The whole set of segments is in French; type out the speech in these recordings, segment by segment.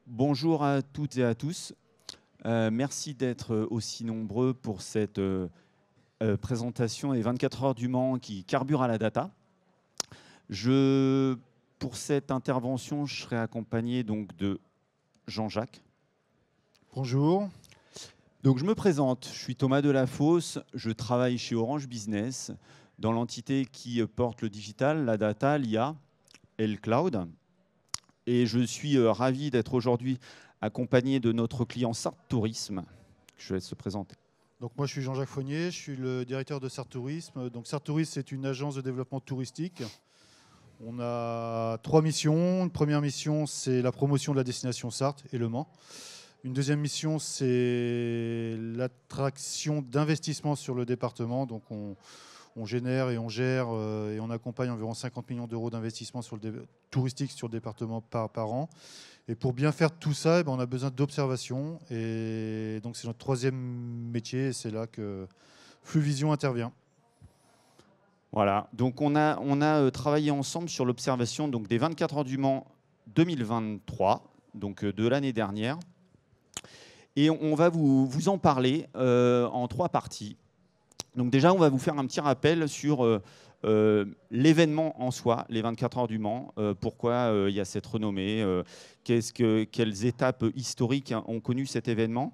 Bonjour à toutes et à tous. Merci d'être aussi nombreux pour cette présentation des 24 heures du Mans qui carburent à la data. Pour cette intervention, je serai accompagné donc de Jean-Jacques. Bonjour. Donc je me présente, je suis Thomas Delafosse, je travaille chez Orange Business dans l'entité qui porte le digital, la data, l'IA et le cloud. Et je suis ravi d'être aujourd'hui accompagné de notre client Sarthe Tourisme. Je laisse se présenter. Donc moi je suis Jean-Jacques Fournier, je suis le directeur de Sarthe Tourisme. Donc Sarthe Tourisme c'est une agence de développement touristique. On a 3 missions. Une première mission c'est la promotion de la destination Sarthe et Le Mans. Une deuxième mission c'est l'attraction d'investissements sur le département. Donc on génère et on gère et on accompagne environ 50 millions d'euros d'investissements touristiques sur le département par an. Et pour bien faire tout ça, on a besoin d'observation. Et donc c'est notre troisième métier et c'est là que Fluvision intervient. Voilà, donc on a travaillé ensemble sur l'observation des 24 heures du Mans 2023, donc de l'année dernière. Et on va vous en parler en 3 parties. Donc déjà, on va vous faire un petit rappel sur l'événement en soi, les 24 heures du Mans, pourquoi il y a cette renommée, quelles étapes historiques ont connu cet événement.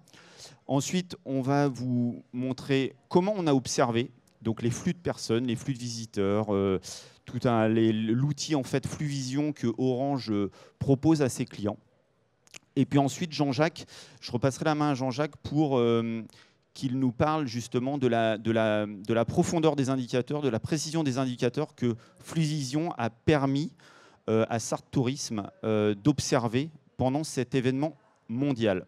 Ensuite, on va vous montrer comment on a observé donc les flux de personnes, les flux de visiteurs, l'outil en fait Fluvision que Orange propose à ses clients. Et puis ensuite, Jean-Jacques, je repasserai la main à Jean-Jacques pour qu'il nous parle justement de la profondeur des indicateurs, de la précision des indicateurs que Fluvision a permis à Sarthe Tourisme d'observer pendant cet événement mondial.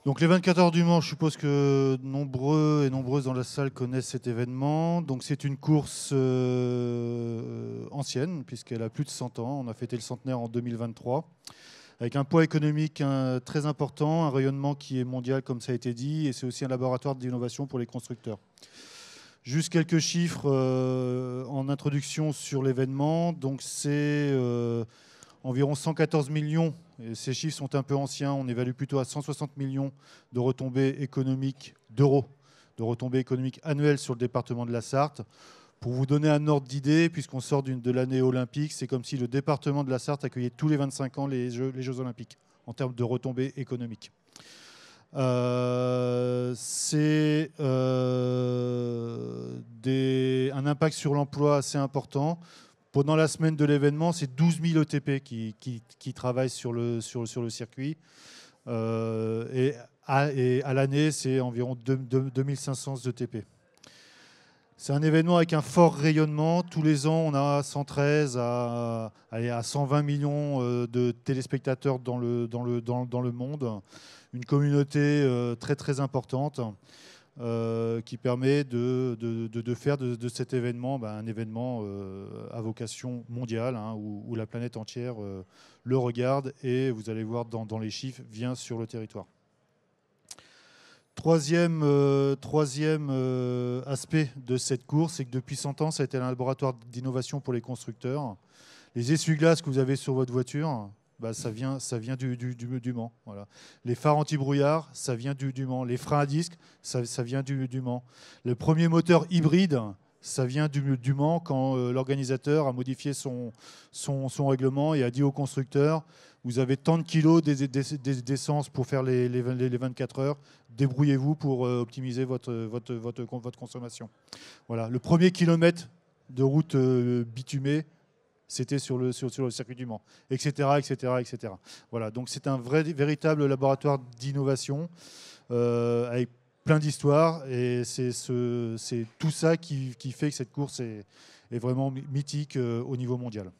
Donc les 24 heures du Mans, je suppose que nombreux et nombreuses dans la salle connaissent cet événement. Donc c'est une course ancienne puisqu'elle a plus de 100 ans. On a fêté le centenaire en 2023. Avec un poids économique très important, un rayonnement qui est mondial comme ça a été dit, et c'est aussi un laboratoire d'innovation pour les constructeurs. Juste quelques chiffres en introduction sur l'événement. Donc c'est environ 114 millions, et ces chiffres sont un peu anciens, on évalue plutôt à 160 millions de retombées économiques d'euros, de retombées économiques annuelles sur le département de la Sarthe. Pour vous donner un ordre d'idée, puisqu'on sort de l'année olympique, c'est comme si le département de la Sarthe accueillait tous les 25 ans les Jeux olympiques, en termes de retombées économiques. C'est un impact sur l'emploi assez important. Pendant la semaine de l'événement, c'est 12 000 ETP qui travaillent sur le circuit. Et à l'année, c'est environ 2500 ETP. C'est un événement avec un fort rayonnement. Tous les ans, on a 113 à 120 millions de téléspectateurs dans le monde. Une communauté très très importante qui permet de faire de cet événement un événement à vocation mondiale où la planète entière le regarde et vous allez voir dans les chiffres, vient sur le territoire. Troisième aspect de cette course, c'est que depuis 100 ans, ça a été un laboratoire d'innovation pour les constructeurs. Les essuie-glaces que vous avez sur votre voiture, ça vient du Mans. Voilà. Les phares anti-brouillard, ça vient du Mans. Les freins à disque, ça vient du Mans. Le premier moteur hybride, ça vient du Mans quand l'organisateur a modifié son règlement et a dit au constructeur vous avez tant de kilos d'essence pour faire les 24 heures, débrouillez-vous pour optimiser votre consommation. Voilà. Le premier kilomètre de route bitumée, c'était sur le circuit du Mans, etc., etc., etc. Voilà. Donc c'est un véritable laboratoire d'innovation avec plein d'histoires et c'est tout ça qui fait que cette course est vraiment mythique au niveau mondial.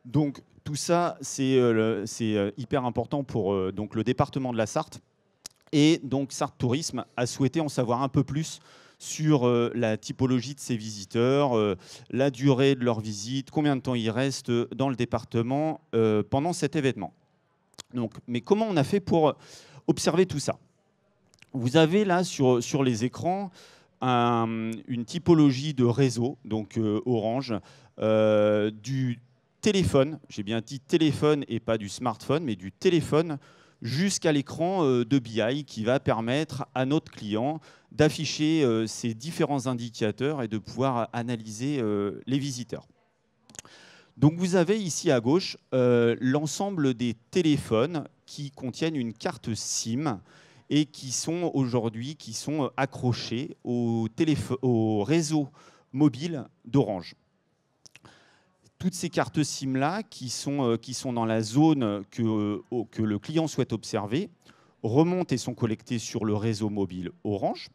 Donc tout ça, c'est hyper important pour donc, le département de la Sarthe. Et donc Sarthe Tourisme a souhaité en savoir un peu plus sur la typologie de ses visiteurs, la durée de leur visite, combien de temps ils restent dans le département pendant cet événement. Donc, mais comment on a fait pour observer tout ça? Vous avez là sur les écrans une typologie de réseau, donc Orange, du téléphone, j'ai bien dit téléphone et pas du smartphone, mais du téléphone jusqu'à l'écran de BI qui va permettre à notre client d'afficher ces différents indicateurs et de pouvoir analyser les visiteurs. Donc vous avez ici à gauche l'ensemble des téléphones qui contiennent une carte SIM et qui sont aujourd'hui accrochés au réseau mobile d'Orange. Toutes ces cartes SIM-là qui sont dans la zone que le client souhaite observer remontent et sont collectées sur le réseau mobile Orange.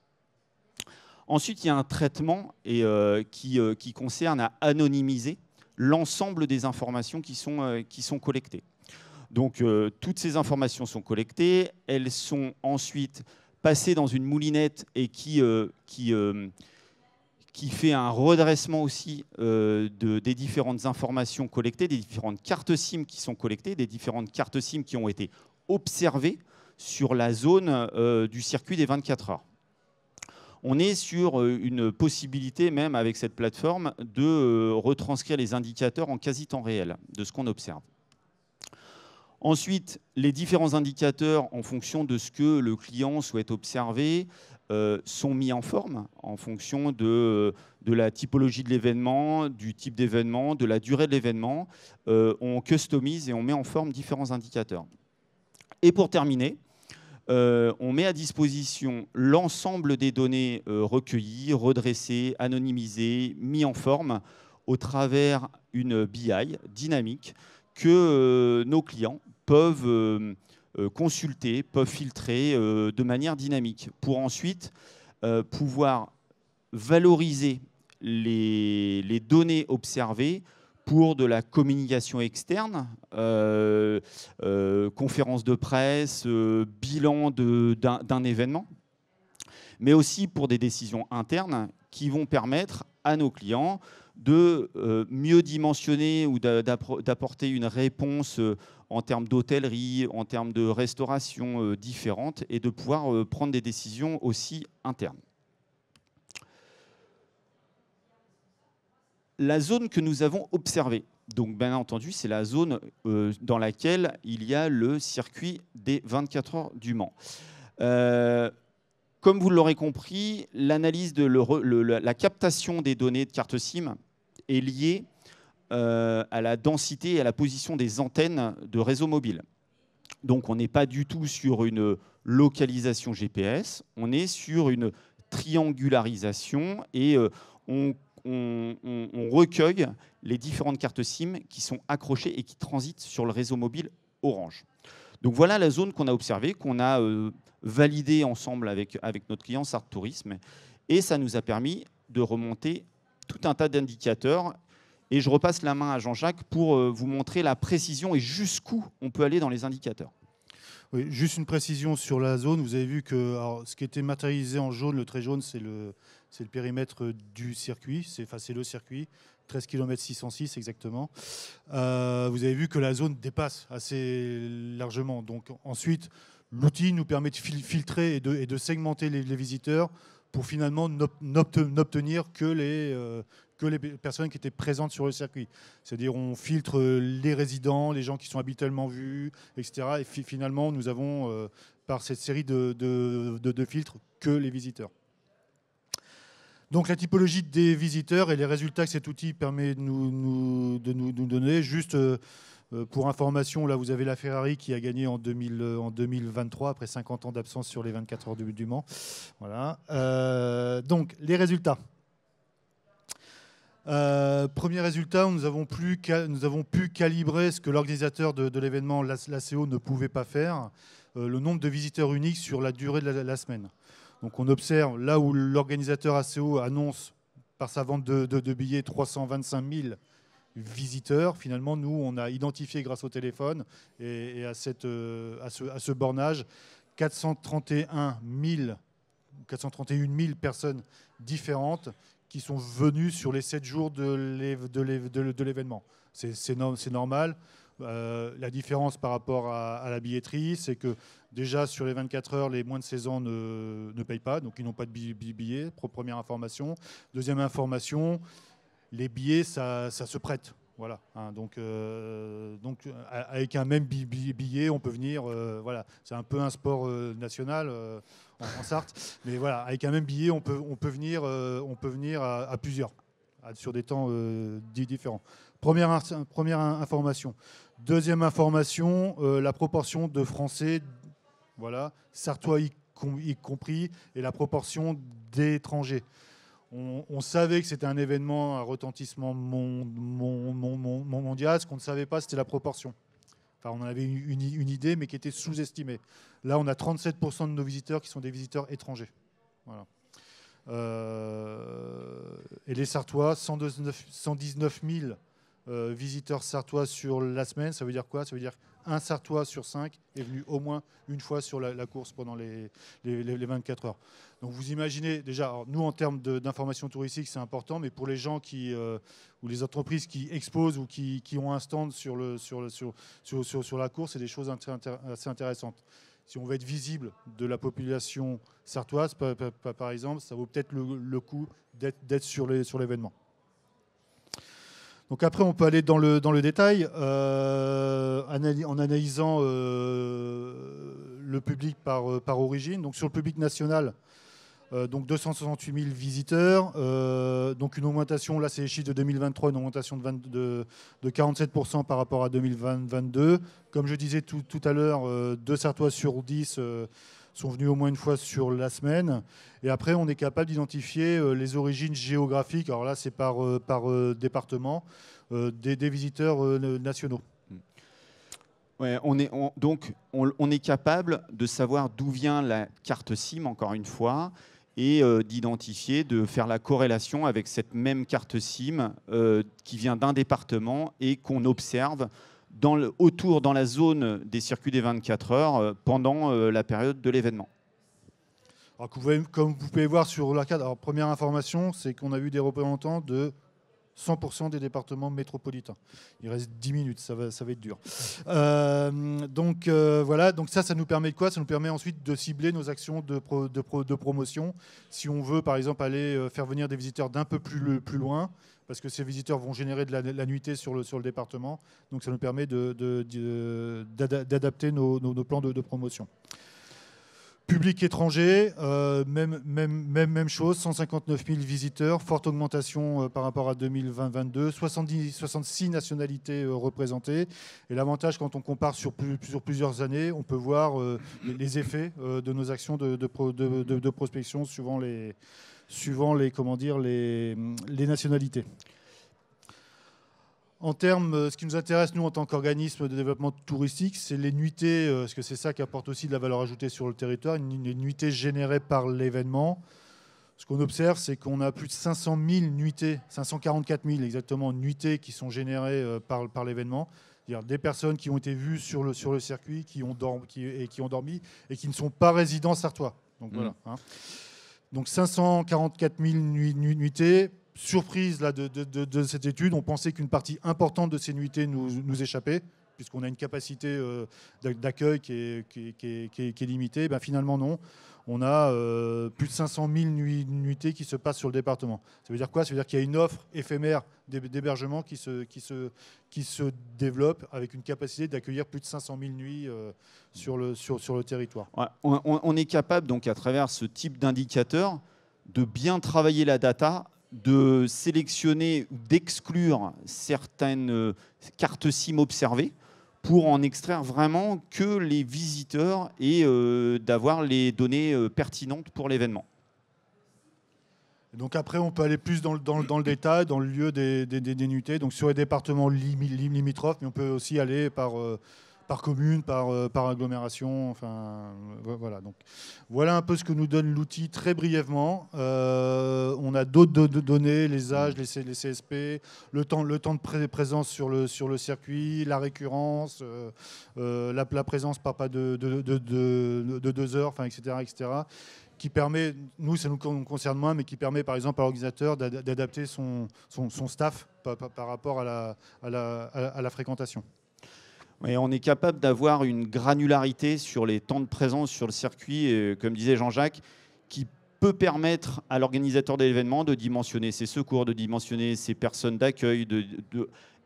Ensuite, il y a un traitement qui concerne à anonymiser l'ensemble des informations qui sont collectées. Donc, toutes ces informations sont collectées, elles sont ensuite passées dans une moulinette et qui fait un redressement aussi des différentes informations collectées, des différentes cartes SIM qui sont collectées, des différentes cartes SIM qui ont été observées sur la zone du circuit des 24 heures. On est sur une possibilité, même avec cette plateforme, de retranscrire les indicateurs en quasi-temps réel de ce qu'on observe. Ensuite, les différents indicateurs, en fonction de ce que le client souhaite observer, sont mis en forme en fonction de la typologie de l'événement, du type d'événement, de la durée de l'événement. On customise et on met en forme différents indicateurs. Et pour terminer, on met à disposition l'ensemble des données recueillies, redressées, anonymisées, mises en forme au travers une BI dynamique que nos clients peuvent consulter, peuvent filtrer de manière dynamique pour ensuite pouvoir valoriser les données observées pour de la communication externe, conférence de presse, bilan d'un événement, mais aussi pour des décisions internes qui vont permettre à nos clients de mieux dimensionner ou d'apporter une réponse en termes d'hôtellerie, en termes de restauration différentes et de pouvoir prendre des décisions aussi internes. La zone que nous avons observée, donc bien entendu, c'est la zone dans laquelle il y a le circuit des 24 heures du Mans. Comme vous l'aurez compris, l'analyse de la captation des données de carte SIM est liée à la densité et à la position des antennes de réseau mobile. Donc on n'est pas du tout sur une localisation GPS, on est sur une triangularisation et on recueille les différentes cartes SIM qui sont accrochées et qui transitent sur le réseau mobile Orange. Donc voilà la zone qu'on a observée, qu'on a validée ensemble avec notre client Sardes Tourisme. Et ça nous a permis de remonter tout un tas d'indicateurs. Et je repasse la main à Jean-Jacques pour vous montrer la précision et jusqu'où on peut aller dans les indicateurs. Oui, juste une précision sur la zone. Vous avez vu que ce qui était matérialisé en jaune, le trait jaune, c'est le périmètre du circuit. C'est le circuit, 13 km 606 exactement. Vous avez vu que la zone dépasse assez largement. Donc ensuite, l'outil nous permet de filtrer et de segmenter les visiteurs pour finalement n'obtenir que les personnes qui étaient présentes sur le circuit. C'est-à-dire on filtre les résidents, les gens qui sont habituellement vus, etc. Et finalement, nous avons, par cette série de filtres, que les visiteurs. Donc la typologie des visiteurs et les résultats que cet outil permet de nous donner. Juste pour information, là vous avez la Ferrari qui a gagné en 2023 après 50 ans d'absence sur les 24 heures du Mans. Voilà. Donc les résultats. Premier résultat, nous avons pu calibrer ce que l'organisateur de l'événement, l'ACO, ne pouvait pas faire, le nombre de visiteurs uniques sur la durée de la semaine. Donc on observe là où l'organisateur ACO annonce par sa vente de billets 325 000 visiteurs. Finalement, nous, on a identifié grâce au téléphone et à ce bornage 431 000 personnes différentes qui sont venues sur les 7 jours de l'événement. C'est normal. La différence par rapport à la billetterie, c'est que déjà sur les 24 heures, les moins de 16 ans ne payent pas, donc ils n'ont pas de billets. Première information. Deuxième information, les billets, ça se prête. Voilà, hein, donc, avec un même billet, on peut venir. Voilà, c'est un peu un sport national en Sarthe, mais voilà, avec un même billet, on peut venir à plusieurs, sur des temps différents. Première information. Deuxième information, la proportion de Français, voilà, Sartois y compris, et la proportion d'étrangers. On savait que c'était un événement à retentissement mondial. Ce qu'on ne savait pas, c'était la proportion. Enfin, on en avait une idée, mais qui était sous-estimée. Là, on a 37% de nos visiteurs qui sont des visiteurs étrangers. Voilà. Et les Sartois, 119 000 visiteurs sartois sur la semaine. Ça veut dire quoi? Ça veut dire un Sartois sur 5 est venu au moins une fois sur la course pendant les 24 heures. Donc vous imaginez déjà, alors nous en termes d'information touristique c'est important, mais pour les gens ou les entreprises qui exposent ou qui ont un stand sur la course, c'est des choses assez intéressantes. Si on veut être visible de la population sartoise, par exemple, ça vaut peut-être le coup d'être sur l'événement. Donc après, on peut aller dans le détail en analysant le public par origine. Donc sur le public national, donc 268 000 visiteurs, donc une augmentation, là c'est les chiffres de 2023, une augmentation de 47% par rapport à 2022. Comme je disais tout à l'heure, 2 Sartois sur 10 sont venus au moins une fois sur la semaine. Et après, on est capable d'identifier les origines géographiques. Alors là, c'est par département des visiteurs nationaux. Ouais, on est capable de savoir d'où vient la carte SIM, encore une fois, et d'identifier, de faire la corrélation avec cette même carte SIM qui vient d'un département et qu'on observe autour, dans la zone des circuits des 24 heures pendant la période de l'événement. Alors, comme vous pouvez voir sur la carte, alors, première information, c'est qu'on a vu des représentants de 100% des départements métropolitains. Il reste 10 minutes, ça va être dur. Voilà, donc ça nous permet de quoi? Ça nous permet ensuite de cibler nos actions de promotion. Si on veut, par exemple, aller faire venir des visiteurs d'un peu plus loin, parce que ces visiteurs vont générer de la nuitée sur le département. Donc ça nous permet d'adapter nos plans de promotion. Public étranger, même chose, 159 000 visiteurs, forte augmentation par rapport à 2022, 66 nationalités représentées. Et l'avantage, quand on compare sur plusieurs années, on peut voir les effets de nos actions de prospection suivant les nationalités. En termes, ce qui nous intéresse, nous, en tant qu'organisme de développement touristique, c'est les nuitées, parce que c'est ça qui apporte aussi de la valeur ajoutée sur le territoire, une nuitée générée par l'événement. Ce qu'on observe, c'est qu'on a plus de 500 000 nuitées, 544 000 exactement, nuitées qui sont générées par l'événement. C'est-à-dire des personnes qui ont été vues sur le circuit, qui ont dormi et qui ne sont pas résidents sartois. Donc, voilà, hein. Donc 544 000 nuitées. Surprise là, de cette étude, on pensait qu'une partie importante de ces nuitées nous échappait, puisqu'on a une capacité d'accueil qui est limitée. Ben, finalement, non. On a plus de 500 000 nuitées qui se passent sur le département. Ça veut dire quoi? Ça veut dire qu'il y a une offre éphémère d'hébergement qui se développe avec une capacité d'accueillir plus de 500 000 nuits sur le territoire. Ouais, on est capable, donc, à travers ce type d'indicateur, de bien travailler la data, de sélectionner ou d'exclure certaines cartes SIM observées pour en extraire vraiment que les visiteurs et d'avoir les données pertinentes pour l'événement. Donc après, on peut aller plus dans le détail, dans le lieu des nuitées, donc sur les départements limitrophes, mais on peut aussi aller par commune, par agglomération. Enfin, voilà. Donc, voilà un peu ce que nous donne l'outil très brièvement. On a d'autres données, les âges, les CSP, le temps de présence sur le circuit, la récurrence, la présence par pas de 2 heures, enfin, etc. Qui permet, nous ça nous concerne moins, mais qui permet par exemple à l'organisateur d'adapter son staff par rapport à la fréquentation. Ouais, on est capable d'avoir une granularité sur les temps de présence sur le circuit, comme disait Jean-Jacques, qui peut permettre à l'organisateur de l'événement de dimensionner ses secours, de dimensionner ses personnes d'accueil,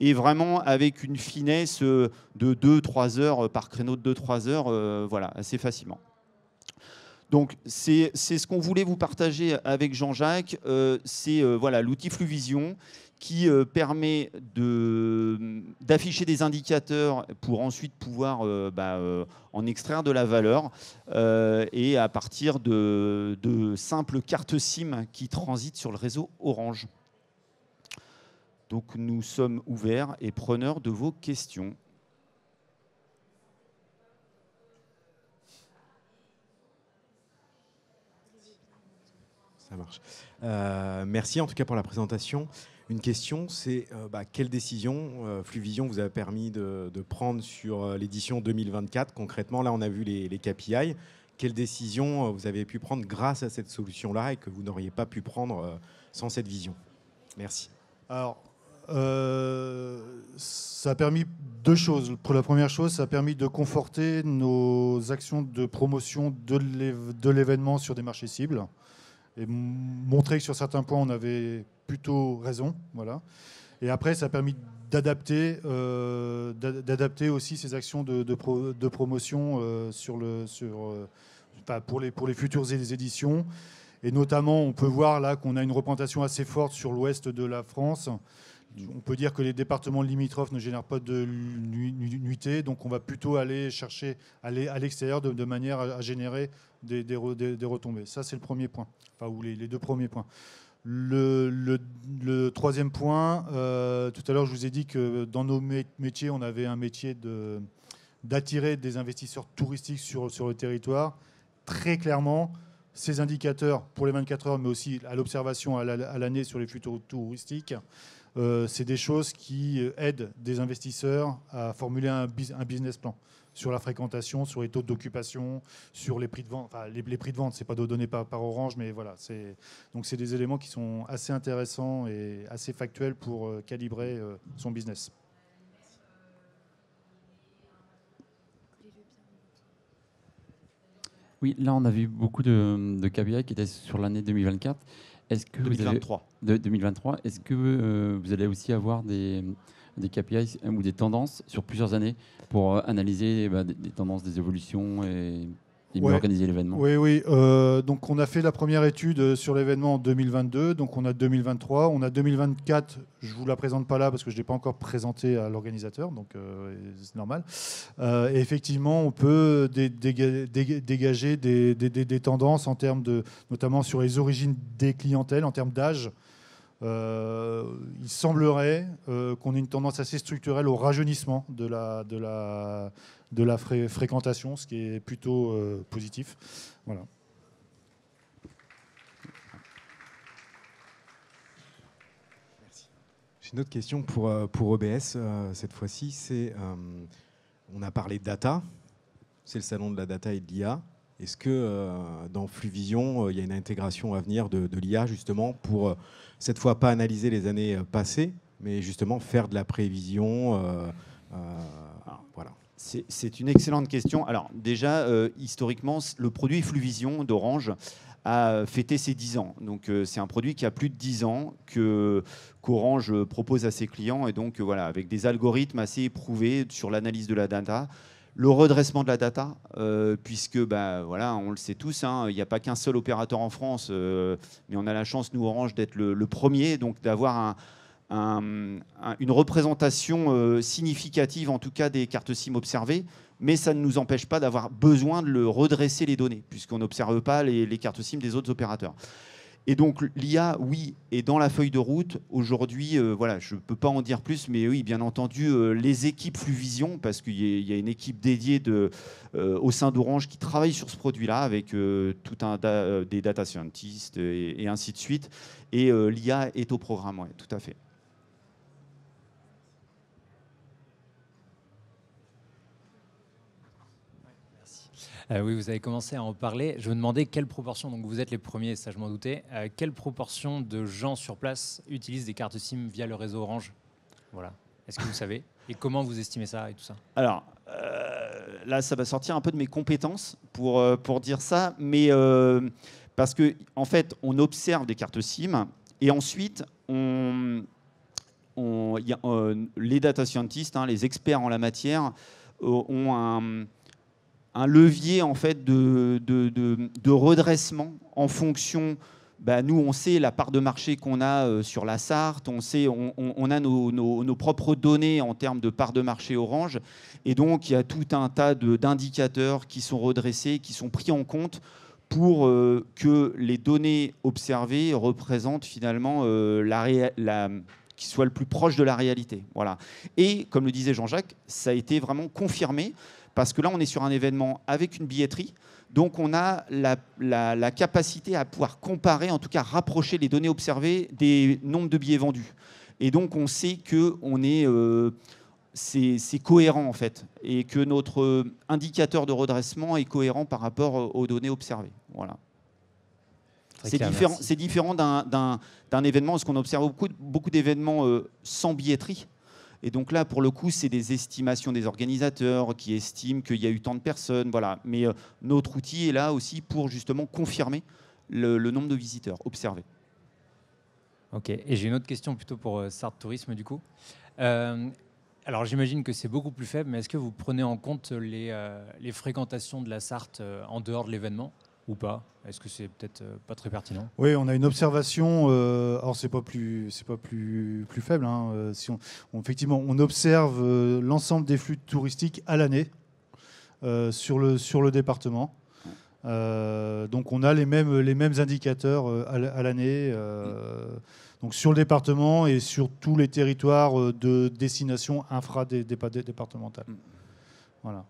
et vraiment avec une finesse de 2-3 heures par créneau de 2-3 heures, voilà, assez facilement. Donc, c'est ce qu'on voulait vous partager avec Jean-Jacques. C'est voilà, l'outil Fluvision qui permet d'afficher des indicateurs pour ensuite pouvoir en extraire de la valeur et à partir de simples cartes SIM qui transitent sur le réseau Orange. Donc, nous sommes ouverts et preneurs de vos questions. Ça marche. Merci en tout cas pour la présentation. Une question, c'est quelle décision Fluvision vous a permis de prendre sur l'édition 2024 concrètement? Là, on a vu les KPI. Quelle décision vous avez pu prendre grâce à cette solution-là et que vous n'auriez pas pu prendre sans cette vision? Merci. Alors, ça a permis deux choses. Pour la première chose, ça a permis de conforter nos actions de promotion de l'événement sur des marchés cibles et montrer que sur certains points, on avait plutôt raison. Voilà. Et après, ça a permis d'adapter aussi ces actions de promotion pour les futures éditions. Et notamment, on peut voir là qu'on a une représentation assez forte sur l'ouest de la France. On peut dire que les départements limitrophes ne génèrent pas de nuitées, donc on va plutôt aller chercher à l'extérieur de manière à générer des retombées. Ça, c'est le premier point, enfin, ou les deux premiers points. Le troisième point, tout à l'heure, je vous ai dit que dans nos métiers, on avait un métier d'attirer des investisseurs touristiques sur le territoire. Très clairement, ces indicateurs pour les 24 heures, mais aussi à l'observation à l'année sur les flux touristiques, c'est des choses qui aident des investisseurs à formuler un business plan sur la fréquentation, sur les taux d'occupation, sur les prix de vente. Enfin, les prix de vente, c'est pas donné par Orange, mais voilà. Donc c'est des éléments qui sont assez intéressants et assez factuels pour calibrer son business. Oui, là on a vu beaucoup de KPI qui étaient sur l'année 2024. Est-ce que 2023. 2023. Est-ce que vous allez aussi avoir des KPI ou des tendances sur plusieurs années pour analyser des tendances, des évolutions et mieux organiser l'événement? Oui. Donc on a fait la première étude sur l'événement en 2022. Donc on a 2023. On a 2024. Je ne vous la présente pas là parce que je ne l'ai pas encore présentée à l'organisateur. Donc c'est normal. Et effectivement, on peut dégager des tendances en termes notamment sur les origines des clientèles, en termes d'âge. Il semblerait qu'on ait une tendance assez structurelle au rajeunissement de la fréquentation, ce qui est plutôt positif. Voilà. Merci. J'ai une autre question pour OBS cette fois-ci. On a parlé de data, c'est le salon de la data et de l'IA. Est-ce que dans Fluvision, il y a une intégration à venir de l'IA justement pour cette fois pas analyser les années passées, mais justement faire de la prévision voilà. C'est une excellente question. Alors déjà, historiquement, le produit Fluvision d'Orange a fêté ses 10 ans. Donc c'est un produit qui a plus de 10 ans qu'Orange propose à ses clients. Et donc voilà, avec des algorithmes assez éprouvés sur l'analyse de la data, le redressement de la data, puisque voilà, on le sait tous, hein, il n'y a pas qu'un seul opérateur en France, mais on a la chance, nous, Orange, d'être le premier, donc d'avoir une représentation significative, en tout cas, des cartes SIM observées, mais ça ne nous empêche pas d'avoir besoin de le redresser les données, puisqu'on n'observe pas les cartes SIM des autres opérateurs. Et donc l'IA, oui, est dans la feuille de route. Aujourd'hui, voilà, je ne peux pas en dire plus, mais oui, bien entendu, les équipes Fluvision, parce qu'il y a une équipe dédiée au sein d'Orange qui travaille sur ce produit-là, avec des data scientists et ainsi de suite. Et l'IA est au programme, ouais, tout à fait. Oui, vous avez commencé à en parler. Je me demandais quelle proportion, donc vous êtes les premiers, ça je m'en doutais, quelle proportion de gens sur place utilisent des cartes SIM via le réseau Orange? Voilà. Est-ce que vous savez? Et comment vous estimez ça et tout ça? Alors, là, ça va sortir un peu de mes compétences pour dire ça, mais parce que en fait, on observe des cartes SIM et ensuite, les data scientists, les experts en la matière, ont un levier en fait de redressement en fonction. Nous, on sait la part de marché qu'on a sur la Sarthe, on a nos propres données en termes de part de marché Orange, et donc il y a tout un tas d'indicateurs qui sont redressés, qui sont pris en compte pour que les données observées représentent finalement qui soit le plus proche de la réalité. Voilà. Et comme le disait Jean-Jacques, ça a été vraiment confirmé, parce que là, on est sur un événement avec une billetterie. Donc, on a la capacité à pouvoir comparer, en tout cas rapprocher les données observées des nombres de billets vendus. Et donc, on sait que c'est cohérent, en fait, et que notre indicateur de redressement est cohérent par rapport aux données observées. Voilà. C'est différent d'un événement, parce qu'on observe beaucoup d'événements sans billetterie. Et donc là, pour le coup, c'est des estimations des organisateurs qui estiment qu'il y a eu tant de personnes. Voilà. Mais notre outil est là aussi pour justement confirmer le nombre de visiteurs observés. Ok. Et j'ai une autre question plutôt pour Sarthe Tourisme, du coup. Alors j'imagine que c'est beaucoup plus faible, mais est-ce que vous prenez en compte les fréquentations de la Sarthe en dehors de l'événement ou pas? Est-ce que c'est peut-être pas très pertinent? Oui, on a une observation. Alors c'est pas plus faible. Si effectivement, on observe l'ensemble des flux touristiques à l'année sur le département. Donc on a les mêmes indicateurs à l'année. Donc sur le département et sur tous les territoires de destination infra-départementale. Voilà.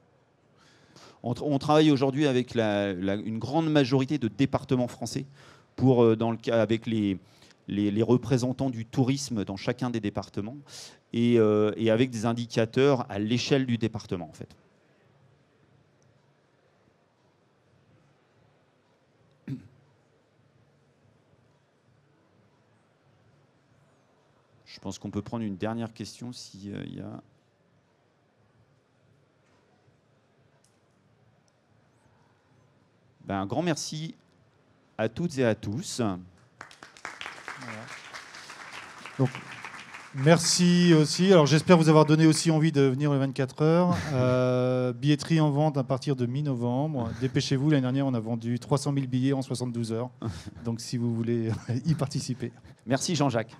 On travaille aujourd'hui avec une grande majorité de départements français avec les représentants du tourisme dans chacun des départements et avec des indicateurs à l'échelle du département, en fait. Je pense qu'on peut prendre une dernière question s'il y a... Un grand merci à toutes et à tous. Voilà. Donc, merci aussi. Alors, j'espère vous avoir donné aussi envie de venir les 24 heures. Billetterie en vente à partir de mi-novembre. Dépêchez-vous, l'année dernière, on a vendu 300 000 billets en 72 heures. Donc, si vous voulez y participer. Merci Jean-Jacques.